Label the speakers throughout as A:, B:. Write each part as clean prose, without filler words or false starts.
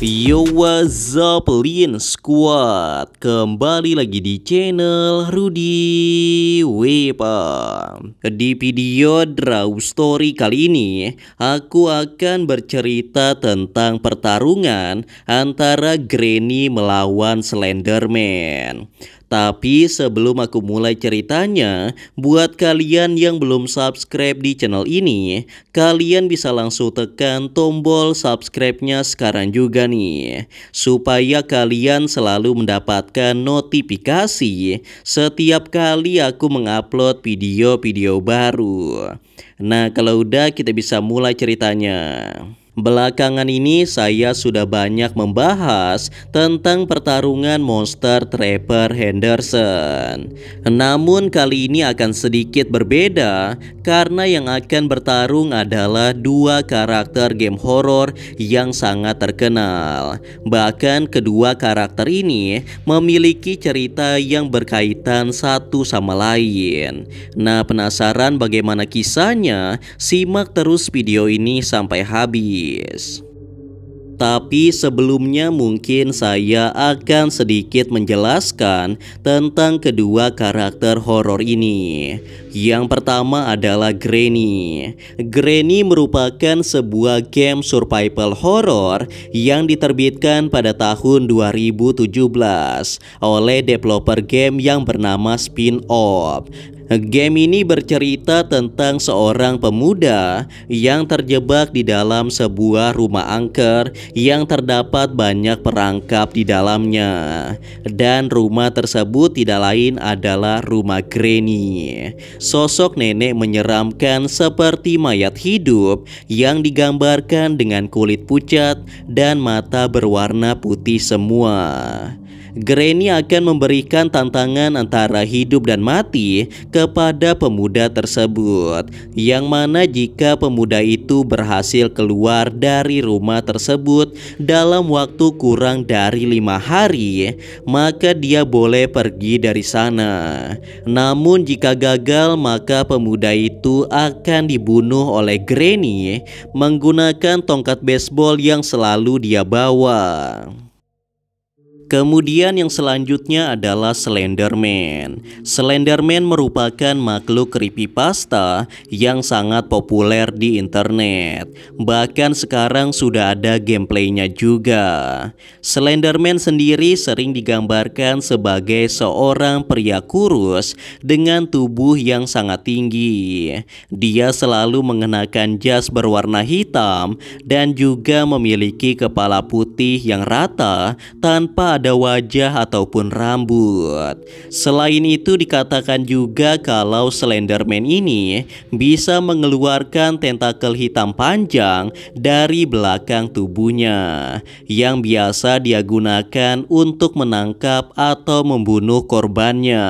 A: Yo, what's up Lin Squad? Kembali lagi di channel Rudy Wepa. Di video Draw Story kali ini, aku akan bercerita tentang pertarungan antara Granny melawan Slenderman. Tapi sebelum aku mulai ceritanya, buat kalian yang belum subscribe di channel ini, kalian bisa langsung tekan tombol subscribe-nya sekarang juga nih, supaya kalian selalu mendapatkan notifikasi setiap kali aku mengupload video-video baru. Nah, kalau udah, kita bisa mulai ceritanya. Belakangan ini saya sudah banyak membahas tentang pertarungan monster Trevor Henderson. Namun kali ini akan sedikit berbeda karena yang akan bertarung adalah dua karakter game horror yang sangat terkenal. Bahkan kedua karakter ini memiliki cerita yang berkaitan satu sama lain. Nah, penasaran bagaimana kisahnya? Simak terus video ini sampai habis. Tapi sebelumnya mungkin saya akan sedikit menjelaskan tentang kedua karakter horor ini. Yang pertama adalah Granny. Granny merupakan sebuah game survival horror yang diterbitkan pada tahun 2017 oleh developer game yang bernama Spin-Off. Game ini bercerita tentang seorang pemuda yang terjebak di dalam sebuah rumah angker yang terdapat banyak perangkap di dalamnya. Dan rumah tersebut tidak lain adalah rumah Granny. Sosok nenek menyeramkan seperti mayat hidup yang digambarkan dengan kulit pucat dan mata berwarna putih semua. Granny akan memberikan tantangan antara hidup dan mati kepada pemuda tersebut, yang mana jika pemuda itu berhasil keluar dari rumah tersebut dalam waktu kurang dari 5 hari, maka dia boleh pergi dari sana. Namun jika gagal, maka pemuda itu akan dibunuh oleh Granny menggunakan tongkat baseball yang selalu dia bawa. Kemudian yang selanjutnya adalah Slenderman. Slenderman merupakan makhluk creepypasta yang sangat populer di internet. Bahkan sekarang sudah ada gameplaynya juga. Slenderman sendiri sering digambarkan sebagai seorang pria kurus dengan tubuh yang sangat tinggi. Dia selalu mengenakan jas berwarna hitam dan juga memiliki kepala putih yang rata tanpa ada wajah ataupun rambut. Selain itu dikatakan juga kalau Slenderman ini bisa mengeluarkan tentakel hitam panjang dari belakang tubuhnya yang biasa dia gunakan untuk menangkap atau membunuh korbannya.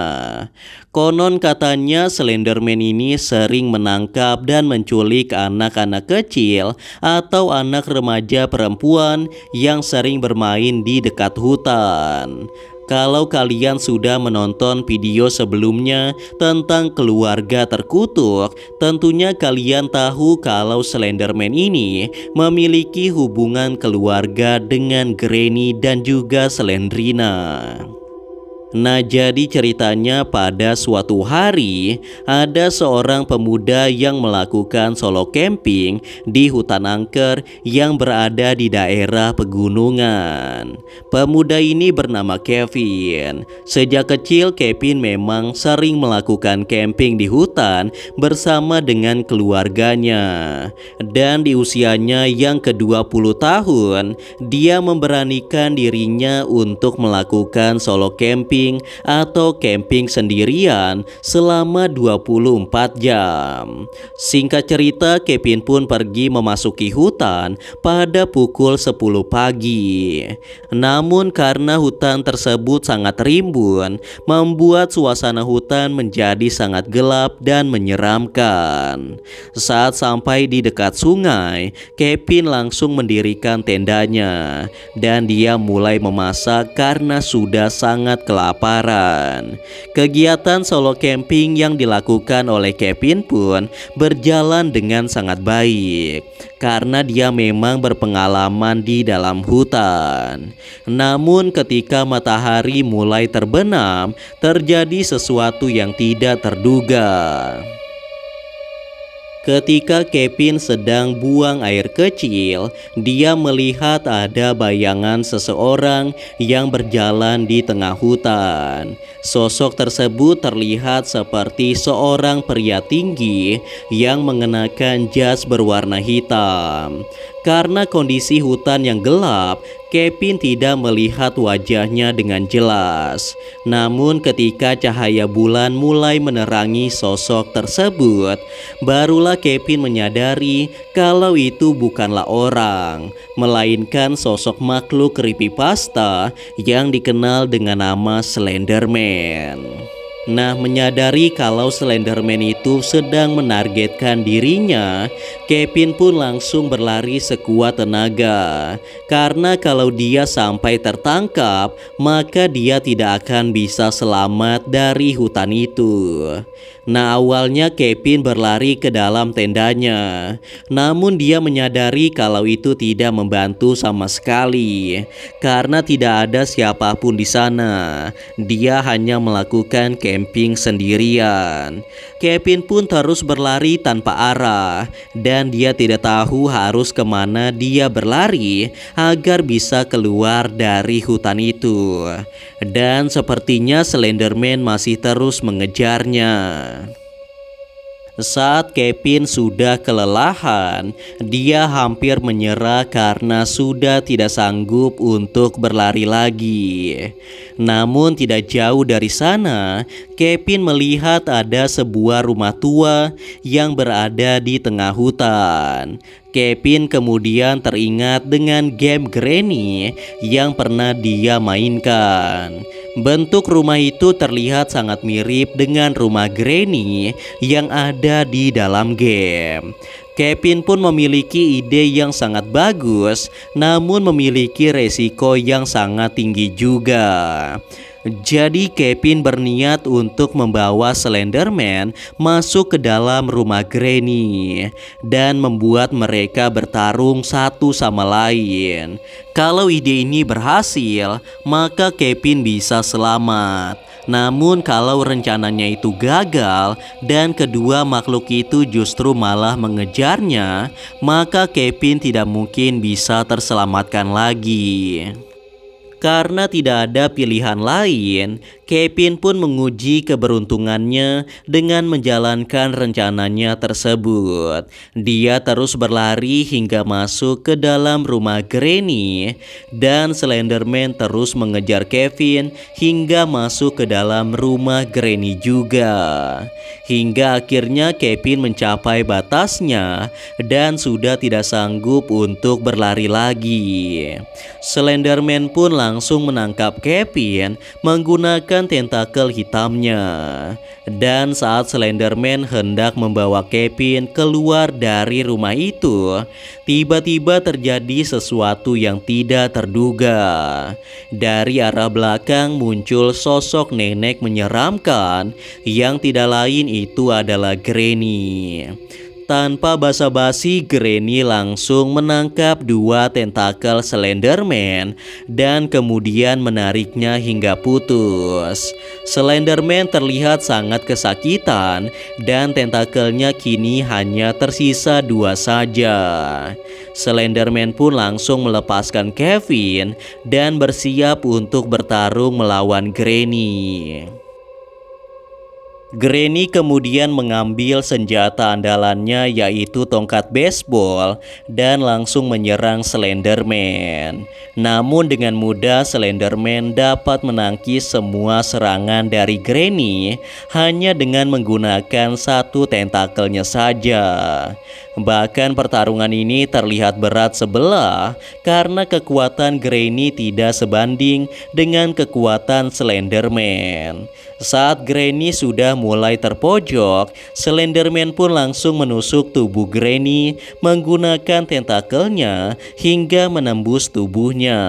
A: Konon katanya Slenderman ini sering menangkap dan menculik anak-anak kecil atau anak remaja perempuan yang sering bermain di dekat hutan. Kalau kalian sudah menonton video sebelumnya tentang keluarga terkutuk, tentunya kalian tahu kalau Slenderman ini memiliki hubungan keluarga dengan Granny dan juga Slendrina. Nah, jadi ceritanya pada suatu hari ada seorang pemuda yang melakukan solo camping di hutan angker yang berada di daerah pegunungan. Pemuda ini bernama Kevin. Sejak kecil Kevin memang sering melakukan camping di hutan bersama dengan keluarganya. Dan di usianya yang ke-20 tahun, dia memberanikan dirinya untuk melakukan solo camping atau camping sendirian selama 24 jam. Singkat cerita, Kevin pun pergi memasuki hutan pada pukul 10 pagi. Namun karena hutan tersebut sangat rimbun, membuat suasana hutan menjadi sangat gelap dan menyeramkan. Saat sampai di dekat sungai, Kevin langsung mendirikan tendanya dan dia mulai memasak karena sudah sangat kelaparan. kelaparan. Kegiatan solo camping yang dilakukan oleh Kevin pun berjalan dengan sangat baik karena dia memang berpengalaman di dalam hutan. Namun ketika matahari mulai terbenam, terjadi sesuatu yang tidak terduga. Ketika Kevin sedang buang air kecil, dia melihat ada bayangan seseorang yang berjalan di tengah hutan. Sosok tersebut terlihat seperti seorang pria tinggi yang mengenakan jas berwarna hitam. Karena kondisi hutan yang gelap, Kevin tidak melihat wajahnya dengan jelas. Namun ketika cahaya bulan mulai menerangi sosok tersebut, barulah Kevin menyadari kalau itu bukanlah orang, melainkan sosok makhluk creepypasta yang dikenal dengan nama Slenderman. Nah, menyadari kalau Slenderman itu sedang menargetkan dirinya, Kevin pun langsung berlari sekuat tenaga. Karena kalau dia sampai tertangkap, maka dia tidak akan bisa selamat dari hutan itu. Nah, awalnya Kevin berlari ke dalam tendanya. Namun dia menyadari kalau itu tidak membantu sama sekali. Karena tidak ada siapapun di sana. Dia hanya melakukan camping sendirian. Kevin pun terus berlari tanpa arah. Dan dia tidak tahu harus kemana dia berlari agar bisa keluar dari hutan itu. Dan sepertinya Slenderman masih terus mengejarnya. Saat Kevin sudah kelelahan, dia hampir menyerah karena sudah tidak sanggup untuk berlari lagi. Namun tidak jauh dari sana, Kevin melihat ada sebuah rumah tua yang berada di tengah hutan. Kevin kemudian teringat dengan game Granny yang pernah dia mainkan. Bentuk rumah itu terlihat sangat mirip dengan rumah Granny yang ada di dalam game. Kevin pun memiliki ide yang sangat bagus, namun memiliki resiko yang sangat tinggi juga. Jadi Kevin berniat untuk membawa Slenderman masuk ke dalam rumah Granny dan membuat mereka bertarung satu sama lain. Kalau ide ini berhasil, maka Kevin bisa selamat. Namun kalau rencananya itu gagal dan kedua makhluk itu justru malah mengejarnya, maka Kevin tidak mungkin bisa terselamatkan lagi. Karena tidak ada pilihan lain, Kevin pun menguji keberuntungannya dengan menjalankan rencananya tersebut. Dia terus berlari hingga masuk ke dalam rumah Granny dan Slenderman terus mengejar Kevin hingga masuk ke dalam rumah Granny juga. Hingga akhirnya Kevin mencapai batasnya dan sudah tidak sanggup untuk berlari lagi. Slenderman pun langsung menangkap Kevin menggunakan tentakel hitamnya. Dan saat Slenderman hendak membawa Kevin keluar dari rumah itu, tiba-tiba terjadi sesuatu yang tidak terduga. Dari arah belakang muncul sosok nenek menyeramkan yang tidak lain itu adalah Granny. Tanpa basa-basi, Granny langsung menangkap dua tentakel Slenderman dan kemudian menariknya hingga putus. Slenderman terlihat sangat kesakitan dan tentakelnya kini hanya tersisa dua saja. Slenderman pun langsung melepaskan Kevin dan bersiap untuk bertarung melawan Granny. Granny kemudian mengambil senjata andalannya yaitu tongkat baseball dan langsung menyerang Slenderman. Namun dengan mudah Slenderman dapat menangkis semua serangan dari Granny hanya dengan menggunakan satu tentakelnya saja. Bahkan pertarungan ini terlihat berat sebelah karena kekuatan Granny tidak sebanding dengan kekuatan Slenderman. Saat Granny sudah mulai terpojok, Slenderman pun langsung menusuk tubuh Granny menggunakan tentakelnya hingga menembus tubuhnya.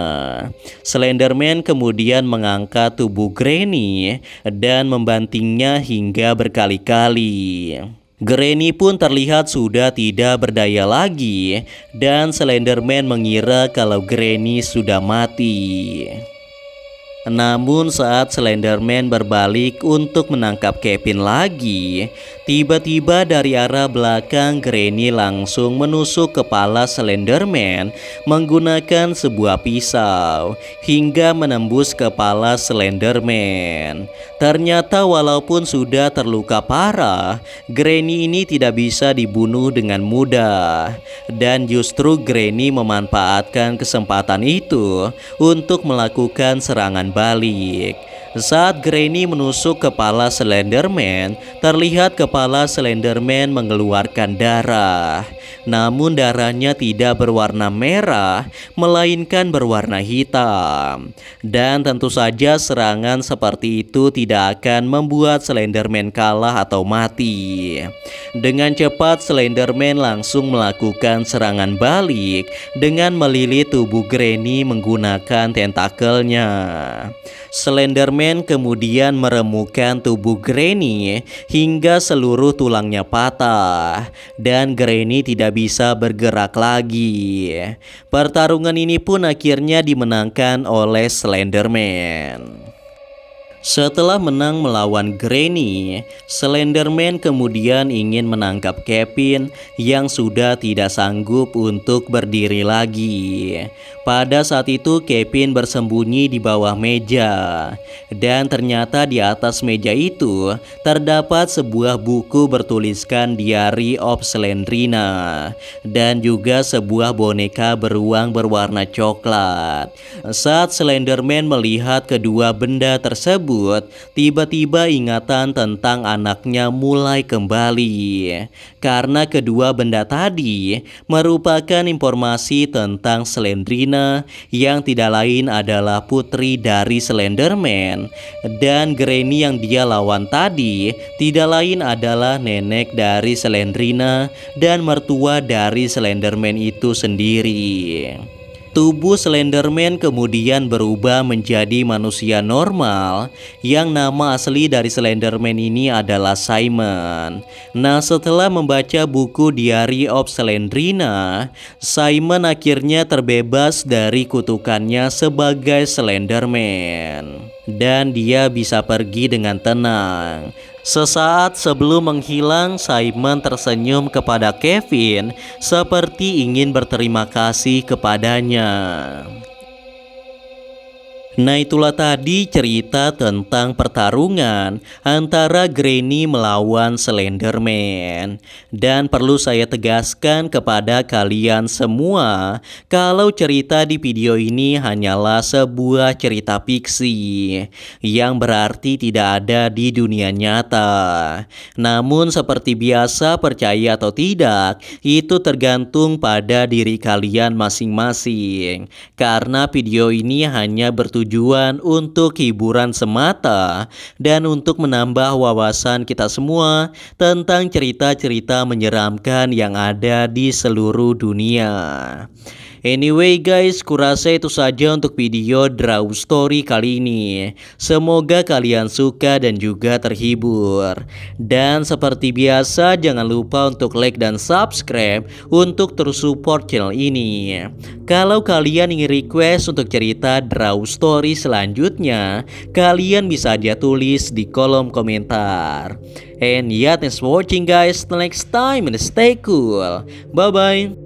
A: Slenderman kemudian mengangkat tubuh Granny dan membantingnya hingga berkali-kali. Granny pun terlihat sudah tidak berdaya lagi dan Slenderman mengira kalau Granny sudah mati. Namun saat Slenderman berbalik untuk menangkap Kevin lagi, tiba-tiba dari arah belakang Granny langsung menusuk kepala Slenderman menggunakan sebuah pisau hingga menembus kepala Slenderman. Ternyata walaupun sudah terluka parah, Granny ini tidak bisa dibunuh dengan mudah. Dan justru Granny memanfaatkan kesempatan itu untuk melakukan serangan balik. Saat Granny menusuk kepala Slenderman, terlihat kepala Slenderman mengeluarkan darah. Namun darahnya tidak berwarna merah, melainkan berwarna hitam. Dan tentu saja serangan seperti itu tidak akan membuat Slenderman kalah atau mati. Dengan cepat Slenderman langsung melakukan serangan balik dengan melilit tubuh Granny menggunakan tentakelnya. Slenderman kemudian meremukkan tubuh Granny hingga seluruh tulangnya patah dan Granny tidak bisa bergerak lagi. Pertarungan ini pun akhirnya dimenangkan oleh Slenderman. Setelah menang melawan Granny, Slenderman kemudian ingin menangkap Kevin yang sudah tidak sanggup untuk berdiri lagi. Pada saat itu Kevin bersembunyi di bawah meja. Dan ternyata di atas meja itu terdapat sebuah buku bertuliskan Diary of Slendrina. Dan juga sebuah boneka beruang berwarna coklat. Saat Slenderman melihat kedua benda tersebut, tiba-tiba ingatan tentang anaknya mulai kembali. Karena kedua benda tadi merupakan informasi tentang Slendrina yang tidak lain adalah putri dari Slenderman. Dan Granny yang dia lawan tadi tidak lain adalah nenek dari Slendrina dan mertua dari Slenderman itu sendiri. Tubuh Slenderman kemudian berubah menjadi manusia normal yang nama asli dari Slenderman ini adalah Simon. Nah, setelah membaca buku Diary of Slendrina, Simon akhirnya terbebas dari kutukannya sebagai Slenderman. Dan dia bisa pergi dengan tenang. Sesaat sebelum menghilang, Simon tersenyum kepada Kevin seperti ingin berterima kasih kepadanya. Nah, itulah tadi cerita tentang pertarungan antara Granny melawan Slenderman. Dan perlu saya tegaskan kepada kalian semua, kalau cerita di video ini hanyalah sebuah cerita fiksi yang berarti tidak ada di dunia nyata. Namun seperti biasa, percaya atau tidak, itu tergantung pada diri kalian masing-masing. Karena video ini hanya bertujuan untuk hiburan semata dan untuk menambah wawasan kita semua tentang cerita-cerita menyeramkan yang ada di seluruh dunia. Anyway guys, kurasa itu saja untuk video Draw Story kali ini. Semoga kalian suka dan juga terhibur. Dan seperti biasa, jangan lupa untuk like dan subscribe untuk terus support channel ini. Kalau kalian ingin request untuk cerita Draw Story selanjutnya, kalian bisa aja tulis di kolom komentar. And yeah, thanks for watching guys. Till next time and stay cool. Bye bye.